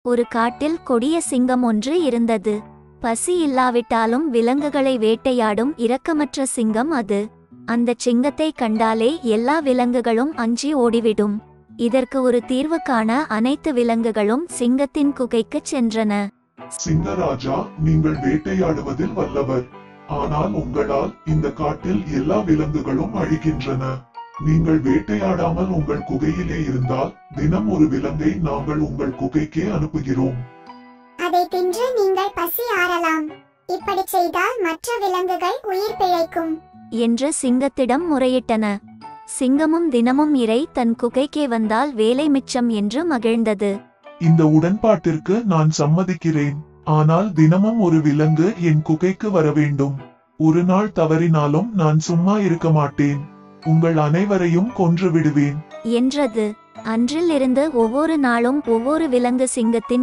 ஒரு காட்டில் கொடிய சிங்கம் ஒன்று இருந்தது. பசி இல்லாவிட்டாலும் விலங்குகளை வேட்டையாடும் இரக்கமற்ற சிங்கம் அது. அந்தச் சிங்கத்தை கண்டாலே எல்லா விலங்குகளும் அஞ்சி ஓடிவிடும். இதற்கு ஒரு தீர்வு காண அனைத்து விலங்குகளும் சிங்கத்தின் குகைக்குச் சென்றன. சிங்கராஜா, நீங்கள் வேட்டையாடுவதில் வல்லவர். ஆனால் உங்களால் இந்த காட்டில் எல்லா விலங்குகளும் அழிகின்றன. நீங்கள் வேட்டையாடாமல் உங்கள் குகையிலே இருந்தால் தினம் ஒரு விலங்கை நாங்கள் உங்கள் குகைக்கே அனுப்புகிறோம். அதை தின்று நீங்கள் பசி ஆறலாம். இப்படி செய்தால் மற்ற விலங்குகள் உயிர் பிழைக்கும் என்று சிங்கத்திடம் முறையிட்டன. சிங்கமும் தினமும் இறை தன் குகைக்கே வந்தால் வேலை மிச்சம் என்று மகிழ்ந்தது. இந்த உடன்பாட்டிற்கு நான் சம்மதிக்கிறேன். ஆனால் தினமும் ஒரு விலங்கு என் குகைக்கு வர வேண்டும். ஒரு நாள் தவறினாலும் நான் சும்மா இருக்க மாட்டேன். உங்கள் அனைவரையும் கொன்று விடுவேன் என்றது. அன்றில் இருந்து ஒவ்வொரு நாளும் ஒவ்வொரு விலங்கு சிங்கத்தின்